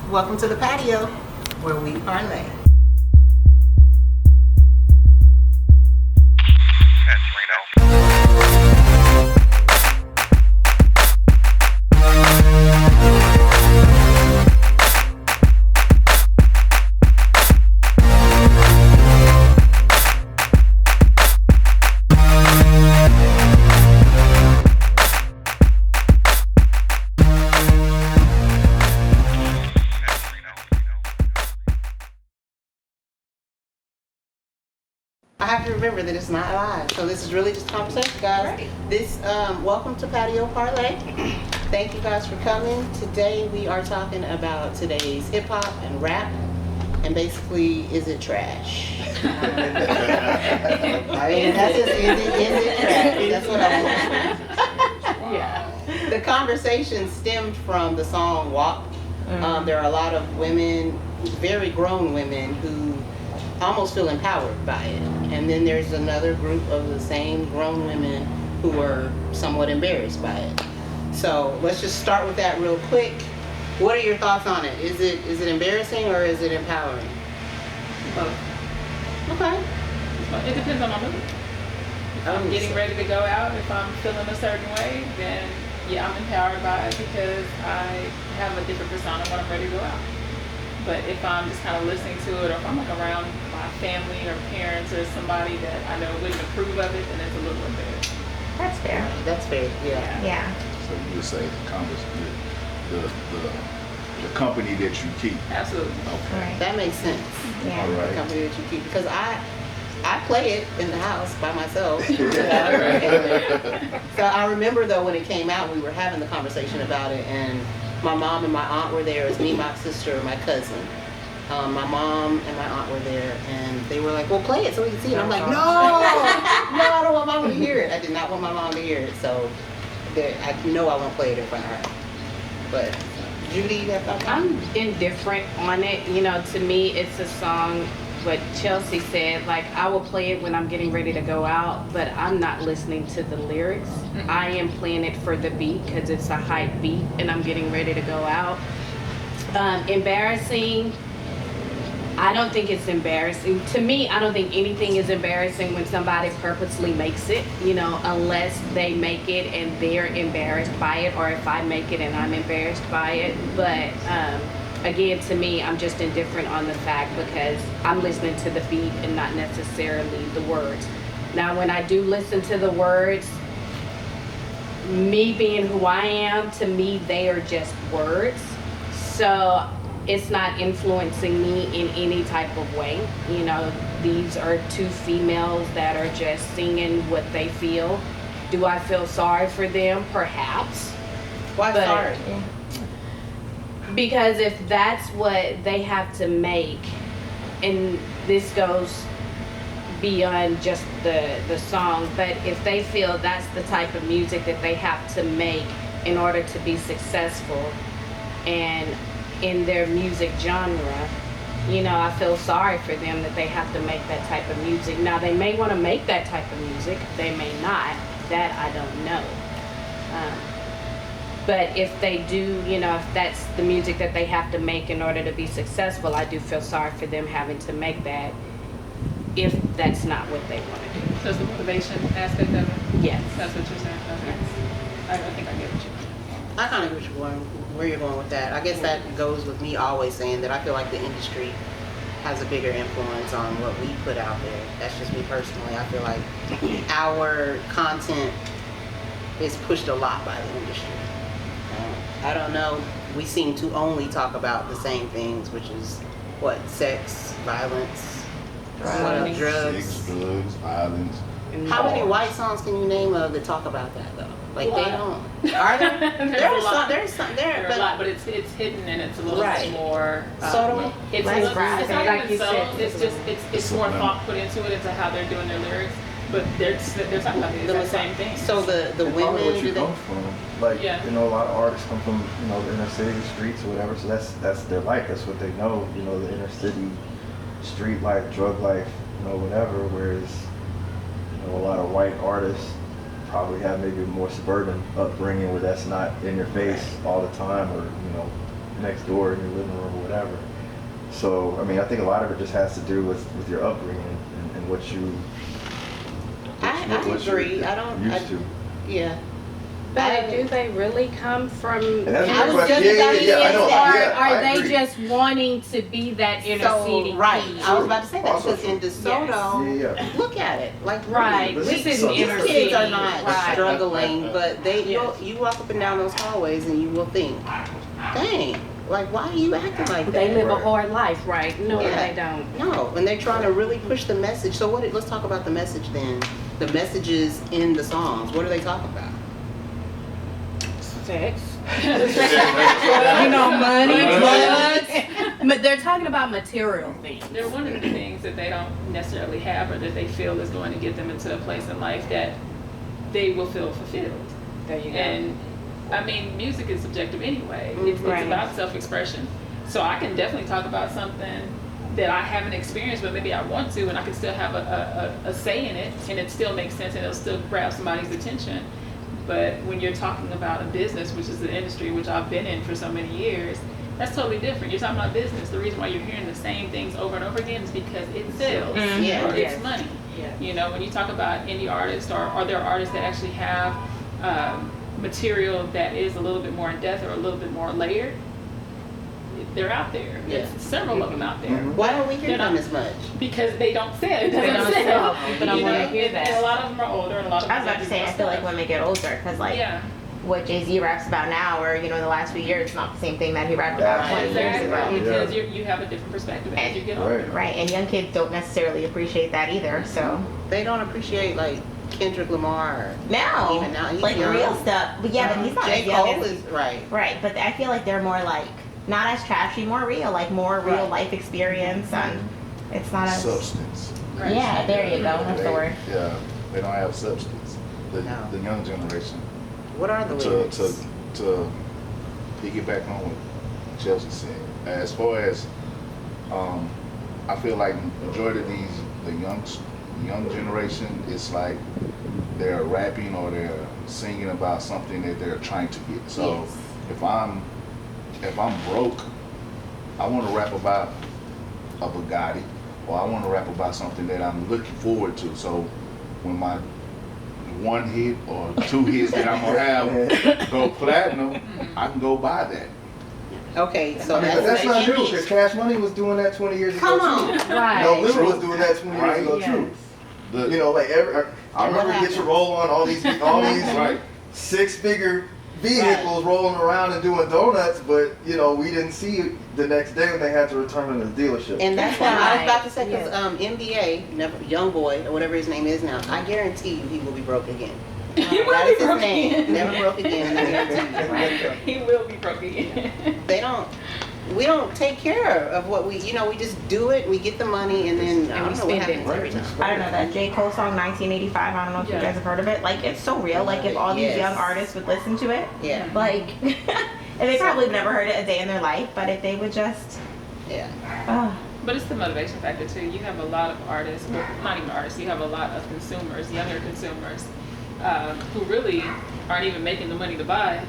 Welcome to the patio where we parlay. I have to remember that it's not live, so this is really just conversation, guys. Right. This welcome to Patio Parlay. Thank you guys for coming. Today we are talking about today's hip hop and rap, and basically, is it trash? I mean, that's just is it trash? That's what I want. Yeah. The conversation stemmed from the song "WAP." There are a lot of women, very grown women, who almost feel empowered by it. And then there's another group of the same grown women who are somewhat embarrassed by it. So let's just start with that real quick. What are your thoughts on it? Is it embarrassing or is it empowering? Both. Okay. It depends on my mood. If I'm getting ready to go out, if I'm feeling a certain way, then yeah, I'm empowered by it because I have a different persona when I'm ready to go out. But if I'm just kind of listening to it, or if I'm like around my family or parents or somebody that I know wouldn't approve of it, then it's a little embarrassing. That's fair. That's fair, yeah. Yeah. So you would say the company that you keep. Absolutely. Okay. Right. That makes sense. Yeah. All The right. company that you keep. Because I play it in the house by myself. So I remember though when it came out, we were having the conversation about it, and my mom and my aunt were there. It was me, my sister, and my cousin. My mom and my aunt were there, and they were like, well, play it so we can see it. I'm like, no, I don't want mom to hear it. I did not want my mom to hear it, so I know I won't play it in front of her. But Judy, you have thoughts? I'm indifferent on it. You know, to me, it's a song, what Chelsea said, like, I will play it when I'm getting ready to go out, but I'm not listening to the lyrics. I am playing it for the beat because it's a hype beat and I'm getting ready to go out. Embarrassing, I don't think it's embarrassing. To me, I don't think anything is embarrassing when somebody purposely makes it, you know, unless they make it and they're embarrassed by it, or if I make it and I'm embarrassed by it. But again, to me, I'm just indifferent on the fact because I'm listening to the beat and not necessarily the words. Now, when I do listen to the words, me being who I am, to me, they are just words. So it's not influencing me in any type of way. You know, these are two females that are just singing what they feel. Do I feel sorry for them? Perhaps. Why But- sorry? Because if that's what they have to make, and this goes beyond just the song, but if they feel that's the type of music that they have to make in order to be successful and in their music genre, you know, I feel sorry for them that they have to make that type of music. Now, they may want to make that type of music, they may not. That I don't know. But if they do, you know, if that's the music that they have to make in order to be successful, I do feel sorry for them having to make that if that's not what they want to do. So it's the motivation aspect of it. Yes. That's what you're saying. Okay. I think I get what you mean. I kind of get where you're going with that. I guess that goes with me always saying that I feel like the industry has a bigger influence on what we put out there. That's just me personally. I feel like our content is pushed a lot by the industry. I don't know. We seem to only talk about the same things, which is what? Sex, violence, Drugs. drugs. Sex, drugs, violence. How many white songs can you name of that talk about that though? Like they don't. Are there? There's some. There are a lot, but it's hidden and it's a little Right. more Subtle? It's, Less it's graphic, not like even you subtle. said. It's just it's more thought put into it, into how they're doing their lyrics. But they're talking about the exact same thing. So the Probably women, what do you they? come from. Like, Yeah. you know, a lot of artists come from, you know, the inner city streets or whatever, so that's their life, that's what they know, you know, the inner city street life, drug life, you know, whatever, whereas, you know, a lot of white artists probably have maybe a more suburban upbringing where that's not in your face all the time, or, you know, next door in your living room or whatever. So, I mean, I think a lot of it just has to do with your upbringing and what you. I what you're agree. I don't. Used to. Yeah. But do they really come from? And that's I my was question. just about to I know. say Or Yeah, I are they agree. just wanting to be that inner So, city? right. kid? I was about to say that Also because in true. DeSoto, Yeah. look at it. Like Right. really, This is So these inner kids city. are not Right. struggling, but they Yes. you walk up and down those hallways and you will think, dang, like why are you acting like that? They live a Right. hard life, right? No, Yeah. they don't. No, and they're trying to really push the message. So what? Let's talk about the message then. The messages in the songs. What do they talk about? Sex. You know, money, Drugs. drugs. But they're talking about material things. They're one of the things that they don't necessarily have or that they feel is going to get them into a place in life that they will feel fulfilled. There you go. And I mean, music is subjective anyway. It's Right. about self-expression. So I can definitely talk about something that I haven't experienced, but maybe I want to, and I can still have a say in it, and it still makes sense, and it'll still grab somebody's attention. But when you're talking about a business, which is the industry which I've been in for so many years, that's totally different. You're talking about business. The reason why you're hearing the same things over and over again is because it sells, Mhm. Yeah. or Yes. it's money. Yeah. You know, when you talk about indie artists, or there are artists that actually have material that is a little bit more in depth or a little bit more layered, they're out there. Yeah. There's several of them out there. Mhm. Why don't we hear They're them not- as much? Because they don't sell. It They doesn't don't sell. sell. People don't You wanna know, hear and that. a lot of them are older, and a lot of them I was about to say, I feel like when they get older, because like yeah, what Jay-Z raps about now, or in the last few years, it's not the same thing that he rapped about Right. 20 years exactly. ago. Because you have a different perspective as you get older. Right. Right, and young kids don't necessarily appreciate that either. So They don't appreciate like Kendrick Lamar. now, Even now, he's like young. real stuff. But yeah, but he's not J. as young Cole as is right. right. But I feel like they're more like not as trashy, more real, like more real Right. life experience, and it's not as Substance. Right. yeah. There you go. That's the They- word. Yeah, they don't have substance. The No. young generation. What are the lyrics? To piggyback on what Chelsea said, as far as I feel like majority of the young generation, it's like they're rapping or they're singing about something that they're trying to get. So Yes. if I'm broke, I want to rap about a Bugatti, or I want to rap about something that I'm looking forward to. So when my one hit or two hits that I'm gonna have go platinum, I can go buy that. Okay, so I mean, but that's the not new, image. because Cash Money was doing that 20 years ago Come on. too. Right. No, Lil True. was doing that 20 years ago Right. too. The, You know, like I And what remember Get Your Roll On, all these right. six-figure vehicles rolling around and doing donuts, but we didn't see it the next day when they had to return them to the dealership. And that's why I was about to say, Right. because NBA, Young Boy, or whatever his name is now, I guarantee you he will be broke again. He will That be is his broke name. again. Never broke again. I guarantee you. He will be broke again. We don't take care of what we just do it, we get the money, and then I we don't know what spend it. happens every time. I don't know that J. Cole song 1985. I don't know if Yeah. you guys have heard of it. Like it's so real. Like if all these Yes. young artists would listen to it, Yeah, like and they probably have never heard it a day in their life, but if they would just yeah. But it's the motivation factor too. You have a lot of artists, well, not even artists, you have a lot of consumers, younger consumers, who really aren't even making the money to buy,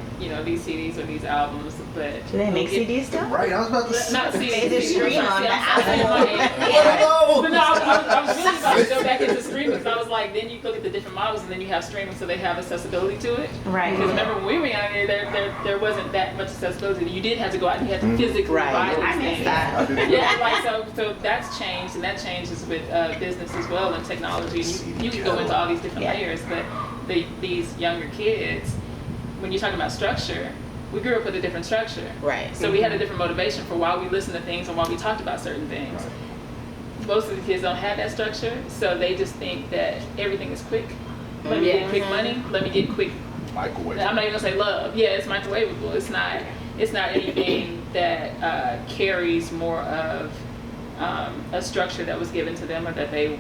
these CDs or these albums. But do they make who get- CDs still? Right, I was about to say. Not CDs. They just stream on the Apple. But no, I was really about to go back into streaming because I was like, then you look at the different models and then you have streaming, so they have accessibility to it. Right. Because remember when we were young, there wasn't that much accessibility. You did have to go out and you had to physically Right. buy these I things. missed that. Yeah, like so that's changed, and that changes with business as well and technology. You can go into all these different Yeah. layers, but these younger kids, when you're talking about structure, we grew up with a different structure. Right. So we had a different motivation for why we listened to things and why we talked about certain things. Most of the kids don't have that structure, so they just think that everything is quick. Let me get quick money. Let me get quick. Microwave. I'm not even gonna say love. Yeah, it's microwavable. It's not anything that carries more of a structure that was given to them or that they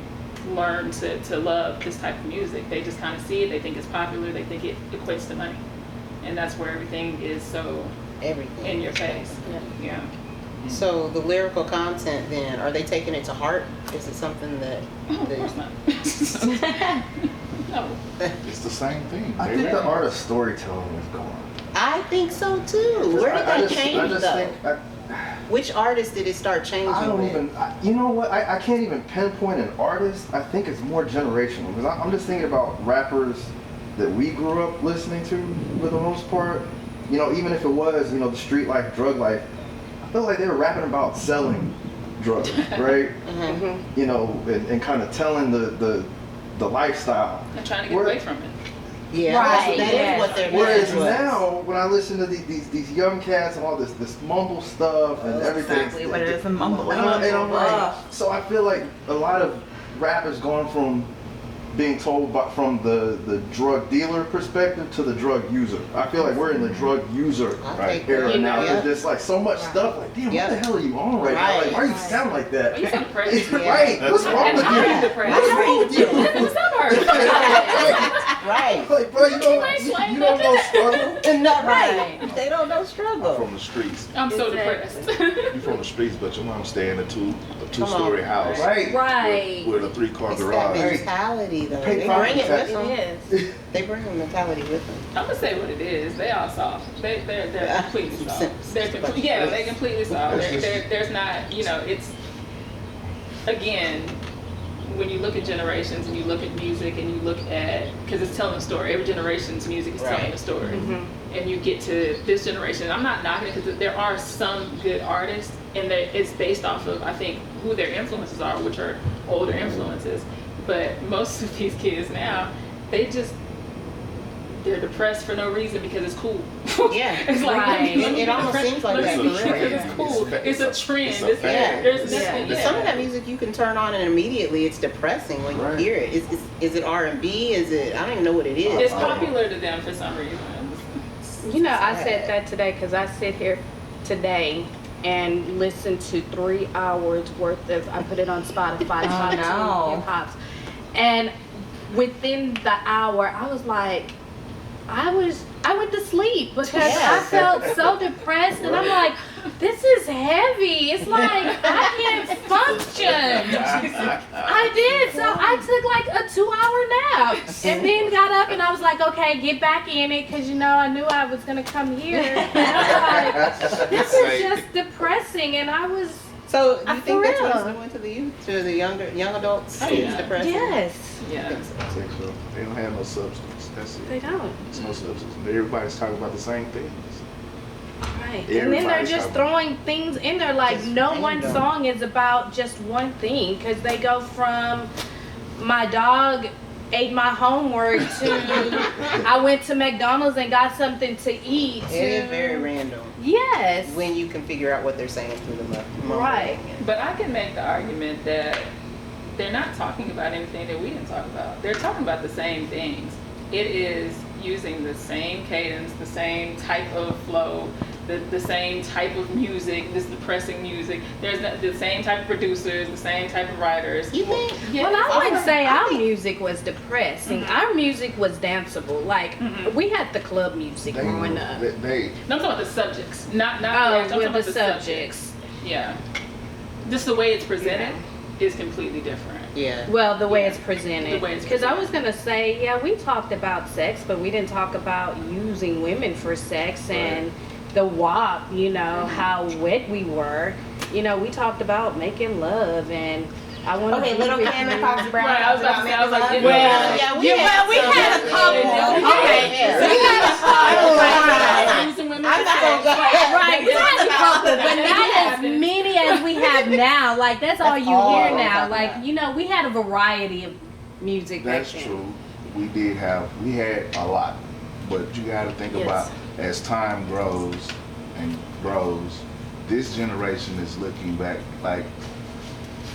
learned to love this type of music. They just kind of see it. They think it's popular. They think it equates to money, and that's where everything is so Everything. in your face. Yeah. So the lyrical content then, are they taking it to heart? Is it something that Of course not. No. It's the same thing. I They think the rap. art of storytelling is gone. I think so too. Where did that change though? Think, Which artist did it start changing? I don't with? even, you know what? I can't even pinpoint an artist. I think it's more generational because I'm just thinking about rappers that we grew up listening to for the most part. You know, even if it was, you know, the street life, drug life, I feel like they were rapping about selling drugs, right? You know, and kind of telling the lifestyle. I'm trying to get away from it. Yeah, Right, that yeah. is what their Whereas message was. now, when I listen to these young cats and all this mumble stuff and everything, Exactly what it is, a mumble. and I'm like, so I feel like a lot of rap has gone from being told from the drug dealer perspective to the drug user. I feel like we're in the drug user Right. era now. Yeah. There's just like so much stuff. Like, damn, Yeah. what the hell are you on right now? Like, why you sound like that? Well, you sound depressed. Right? What's wrong And with I'm you? depressed. What's wrong with you? Live in the suburbs. Right. Like, bro, you don't explain know struggle. And not Right. right. They don't know I'm struggle. from the streets. I'm so Exactly. depressed. You from the streets, but your mom stay in a two-story house Right. Right. with a 3-car It's that garage. mentality though. Pay They property bring it tax. with them. It is. They bring the mentality with them. I'm gonna say what it is. They all soft. They're completely soft. They're completely soft. There's not, you know, it's again when you look at generations and you look at music and you look at because it's telling a story. Every generation's music is telling Right. a story, and you get to this generation. I'm not knocking it because there are some good artists, and it's based off of I think who their influences are, which are older influences. But most of these kids now, they're depressed for no reason because it's cool. Yeah. It's like Right. It almost seems like that for real. because it's cool. It's a trend. It's a fad. There's Yeah. nothing. Some of that music you can turn on and immediately it's depressing when you Right. hear it. Is it R&B? Is it? I don't even know what it is. It's popular to them for some reason. You know, I said that today because I sit here today and listen to 3 hours worth of. I put it on Spotify. Oh, no. Hip hops, and within the hour, I was like, I went to sleep because I Yes. felt so depressed, and I'm like, this is heavy. It's like I can't function. I did, so I took like a 2-hour nap, and then got up and I was like, okay, get back in it, because you know I knew I was gonna come here. And I was like, this is just depressing, and I was So do you think that's what For it's real. doing to the youth, to the young adults? Oh, It's yeah. depressing. yes, Yeah. Sexual. They don't have no substance. That's it. they don't. It's no substance. Everybody's talking about the same things. Right. And then they're Everybody's just talking- throwing things in there like Just no one random. song is about just one thing, because they go from my dog ate my homework to I went to McDonald's and got something to eat to It is very random yes when you can figure out what they're saying through the mumbling. Right. But I can make the argument that they're not talking about anything that we didn't talk about. They're talking about the same things. It is using the same cadence, the same type of flow, the same type of music, this depressing music. There's the same type of producers, the same type of writers. You think? Yes. Well, I wouldn't say I our think- music was depressing. Our music was danceable. Like we had the club music growing up. They No, I'm talking about the subjects, not Oh, I'm talking with about the subjects. Yeah, just the way it's presented is completely different. Yeah. Well, the way Yeah. it's presented. The way it's Because I was presented. gonna say, yeah, we talked about sex, but we didn't talk about using women for sex and the WAP. You know how wet we were. You know, we talked about making love, and I want Okay, Little Kim and Foxy Brown. Right, I was about to say, I was like, Well, yeah, we had a couple. Okay, Yeah. we had a couple. Using women I'm for not gonna sex. go. Right, we had a couple, but not as many as we have now. Like that's all That's you all hear I'm now. talking Like about. you know, we had a variety of music. That's back then. true. We had a lot, but you got to think Yes. about as time grows and grows, this generation is looking back. Like,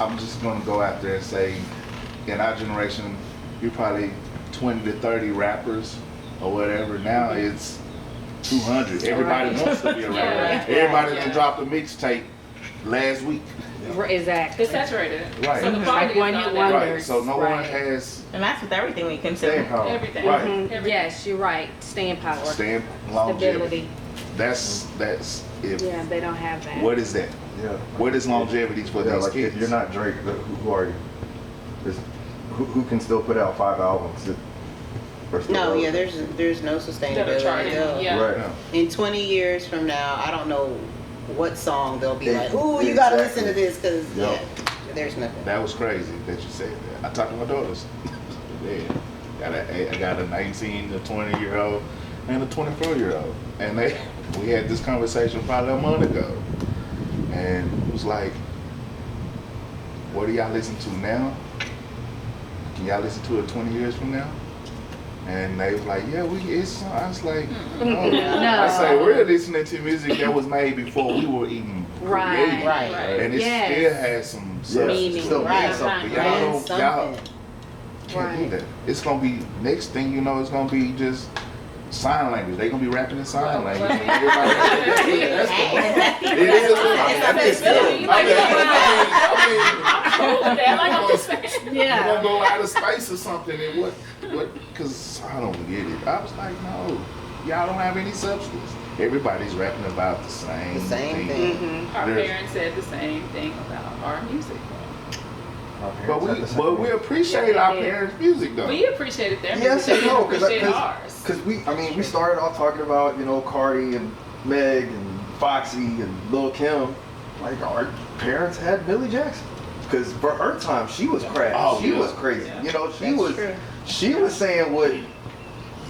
I'm just gonna go out there and say, in our generation, you're probably 20 to 30 rappers or whatever. Now it's 200. Everybody Right. wants to be a rapper. Yeah. Everybody Yeah. that dropped a mixtape last week. Exactly. It's saturated. Right. So the Mhm. quality Like one is hit not there. wonder. Right. So no one Right. has And that's with everything we staying consume. power. Everything. Right. Mhm. Everything. Yes, you're right. Staying power. Staying longevity. Stability. That's if Yeah, they don't have that. what is that? Yeah. What is longevity for Yeah, these like kids? if you're not Drake, who are you? Who can still put out 5 albums? Or still No, yeah, relevant? there's no That are sustainability. charting. They'll- Yeah. Right. Yeah. In 20 years from now, I don't know what song they'll be Yeah, like, ooh, you gotta listen to exactly. this, because, Yep. yeah, there's nothing. That was crazy that you said that. I talked to my daughters. I got a 19, a 20-year-old, and a 24-year-old. And we had this conversation probably a month ago. And it was like, what do y'all listen to now? Can y'all listen to it 20 years from now? And they was like, yeah, I was like, no. No. I say, we're listening to music that was made before we were even Right. created. Right. And it Yes. still has some Yeah, Meaning. still Right. means something. Y'all And don't, y'all something. can't do Right. that. It's gonna be, next thing you know, it's gonna be just sign language. They gonna be rapping in sign language. well, And everybody- Hey, It is. I mean, It's really like, I that, like I'm just saying. You're Yeah. gonna go out of space or something, and what, because I don't get it. I was like, no, y'all don't have any substance. Everybody's rapping about the same, The same thing. Mhm. Our There's- parents said the same thing about our music. Our But parents had the but same we thing. appreciate Yeah, our we did. parents' music though. We appreciated their music. Yes They and didn't no, appreciate ours. because we started off talking about, you know, Cardi and Meg and Foxy and Lil Kim. Like, our parents had Millie Jackson. Because for her time, she was crazy. Oh, She yeah. was crazy. Yeah. You know, That's she was saying what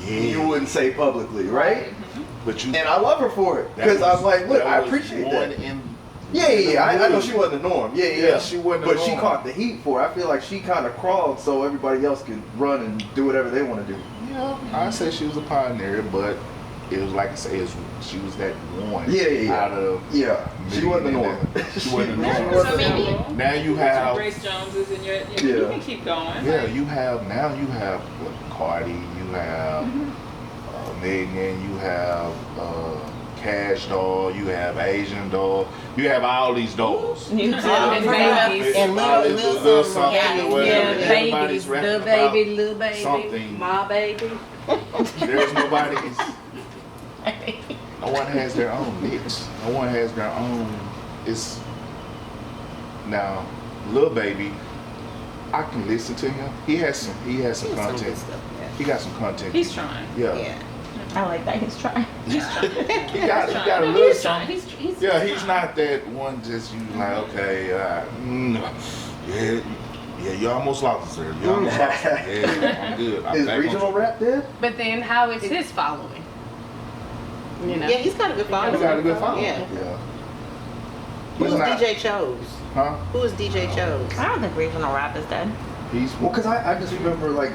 you wouldn't say publicly, right? But you, And I love her for it. Because I'm like, look, I appreciate that. Yeah. I know she wasn't the norm. Yeah. She wasn't the But she norm. caught the heat for it. I feel like she kind of crawled so everybody else could run and do whatever they want to do. Yeah, I say she was a pioneer, but it was like I say, she was that one Yeah. out of Yeah. She wasn't the norm. She wasn't the She norm. wasn't So the maybe norm. Now you Your have, Grace Jones is in you Yeah. can keep going. yeah, you have what, Cardi, you have Megan, you have Cash Doll, you have Asian Doll, you have all these dolls. And Yeah. babies. And little something, Yeah, yeah, whatever. yeah, Everybody's babies, rapping little about baby, little baby, something. my baby. There's nobody's. No one has their own niche. No one has their own. It's now, Lil Baby. I can listen to him. He has some Some content. good stuff, He got some content. He's trying. Yeah. yeah. I like that. He's trying. He's trying. He got a No, little he's trying. something. He's Yeah, he's not that one. Just you like okay. Yeah, you almost lost it, sir. You almost lost it. Yeah, I'm good. I'm Is back on regional rap dead? But then how is his following? You know? Yeah, he's got a good following. He got a good following. Yeah. Yeah. Who's He's not- DJ Chose? Huh? Who is DJ Chose? I don't think regional rap is dead. He's Well, because I just remember, like,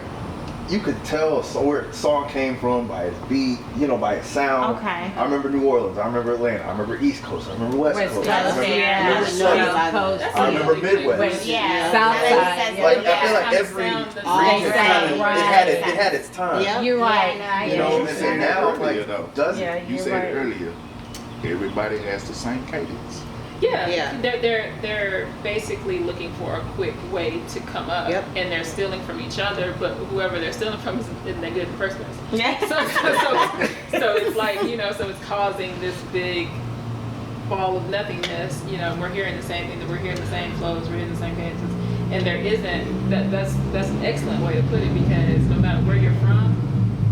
you could tell where the song came from by its beat, you know, by its sound. Okay. I remember New Orleans. I remember Atlanta. I remember East Coast. I remember West West Coast. Coast, I remember, yeah. I remember West Southern. Coast. I remember Midwest. West- Yeah. Southside, Yeah. Like, I feel Yeah. like every Sound region the same. kind of, Right. it had its time. Yeah. You're right. Yeah, You know, You and said now, that earlier, like, though. does it? Yeah, You you're said right. it earlier. Everybody has the same cadence. Yeah, Yeah. They're basically looking for a quick way to come up, Yep. and they're stealing from each other. But whoever they're stealing from isn't that good in the first place. Yeah. So it's like so it's causing this big ball of nothingness. We're hearing the same thing, that we're hearing the same flows, we're hearing the same cadences, and there isn't that's an excellent way to put it, because no matter where you're from,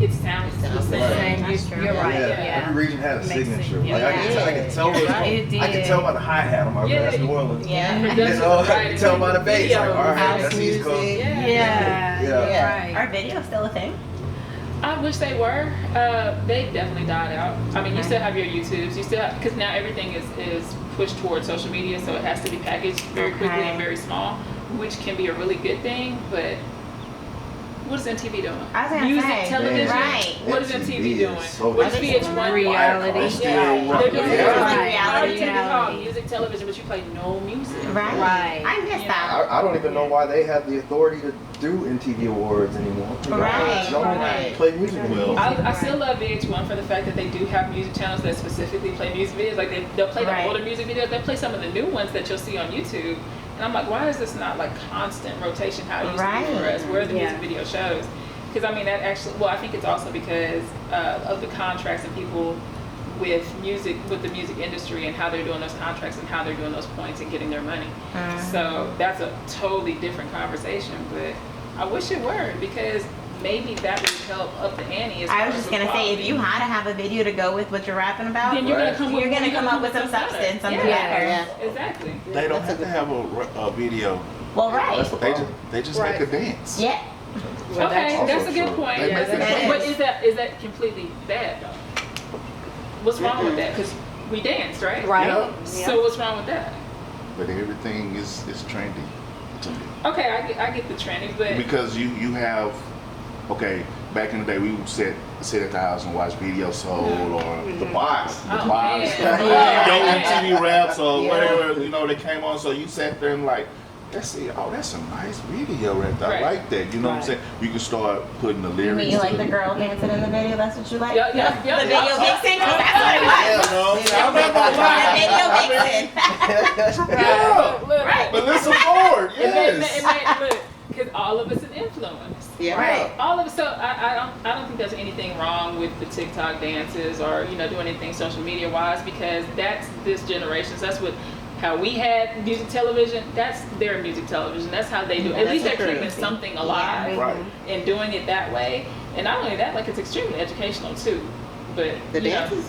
it sounds the Sounds same. Right. That's true. You're right. Yeah, Yeah. every region had a Makes signature. sense. Like, I can tell. It I can tell by the hi hat on my Yeah, that's New you- Orleans. Yeah. You know, I can tell by the bass. Like, all right, House that's East Coast. music. Yeah. Yeah. Yeah. Right. Are videos still a thing? I wish they were. They definitely died out. I mean, you still have your YouTubes. You still because now everything is pushed towards social media, so it has to be packaged very quickly Okay. and very small, which can be a really good thing. But what is MTV doing? I was gonna Music, say. television. Right. What is MTV doing? so What is I think VH1? reality. It's still Yeah, rock- they're doing yeah. reality. Reality. TV called music television, but you play no music. Right. Right. I missed Yeah. that. I don't even know why they have the authority to do MTV Awards anymore. You know, Right, they don't right. play music anymore. I still love VH1 for the fact that they do have music channels that specifically play music videos. Like they'll play the Right. older music videos. They'll play some of the new ones that you'll see on YouTube. And I'm like, why is this not like constant rotation how it used to be for Right. us? Where are the Yeah. music video shows? Because I mean that actually, well, I think it's also because of the contracts and people with the music industry and how they're doing those contracts and how they're doing those points and getting their money. So that's a totally different conversation. But I wish it were, because maybe that would help up the ante. As I far was as just the gonna say, if quality. you had to have a video to go with what you're rapping about, then you're Right. gonna come with, you're gonna come up with some better. substance, something Yeah. better. Yeah. Exactly. They don't have to have a video. Well, right. That's the They problem. just make a dance. Yeah. Okay, also that's a good true. point. They But, make it but dance. is that completely bad though? What's wrong with that? Because we danced, right? Right. Yeah. So what's wrong with that? But everything is trendy to me. Okay, I get the trending, but Because you have, okay, back in the day we would sit at the house and watch Video Soul or The box. the Oh, Box, man. Yo Yeah. MTV Raps or Yeah. whatever, you know, they came on. So you sat there and like, let's see, oh, that's a nice video right there. Right. I like that. You know what I'm saying? You can start putting the You lyrics. mean you like to the it. girl dancing in the video? That's what you like? Yeah, yeah, The yeah, video yeah. vixen? 'Cause that's what it was. Yeah, no, I'm not gonna The lie. video vixen. Yeah. Look, Right. But listen forward, It made, yes. look, because all of us an influence. Yeah. Right. All of us. So I don't think there's anything wrong with the TikTok dances or doing anything social media wise, because that's this generation's. That's what how we had music television. That's their music television. That's how they do it. At That's least they're true. keeping something alive Right. and doing it that way. And not only that, like it's extremely educational too. But The you know, dances?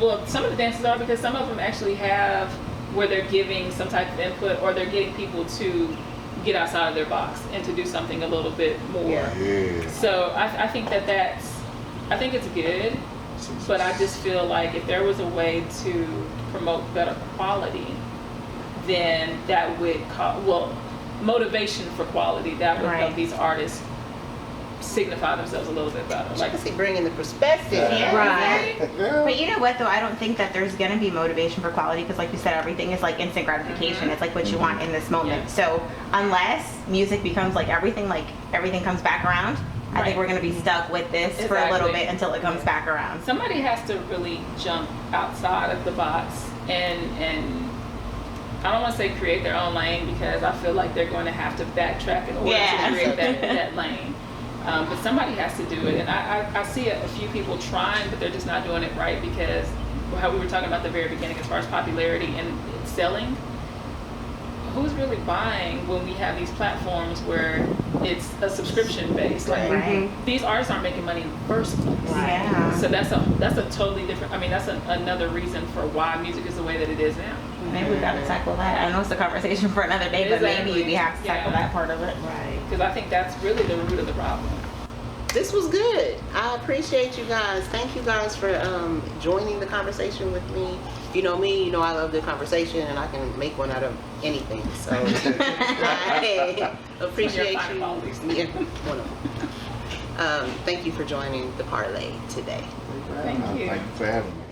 well, some of the dances are, because some of them actually have where they're giving some type of input, or they're getting people to get outside of their box and to do something a little bit more. Yeah. Yeah. So I think I think it's good, but I just feel like if there was a way to promote better quality, then that would motivation for quality, that would Right. help these artists signify themselves a little bit better. Like Like, I see, bringing the perspective. Yeah. Right. Yeah. But you know what though? I don't think that there's gonna be motivation for quality because, like you said, everything is like instant gratification. It's like what you want in this moment. Yeah. So unless music becomes like everything comes back around, I Right. think we're gonna be stuck with this for a little Exactly. bit until it comes back around. somebody has to really jump outside of the box and I don't want to say create their own lane, because I feel like they're going to have to backtrack in order Yeah. to create that lane. But somebody has to do it, and I see a few people trying, but they're just not doing it right, because how we were talking about at the very beginning as far as popularity and selling. Who's really buying when we have these platforms where it's a subscription based? Like Right. these artists aren't making money in the first place. Yeah. So that's a totally different. I mean, that's another reason for why music is the way that it is now. Maybe we gotta tackle that. I know it's a conversation for another day, but Exactly. maybe we have to tackle Yeah. that part of it. Right. Because I think that's really the root of the problem. This was good. I appreciate you guys. Thank you guys for joining the conversation with me. You know me, you know I love the conversation, and I can make one out of anything. So I appreciate Your finer you. qualities. Yeah, one of them. Thank you for joining the parlay today. Thank you. Thank you for having me.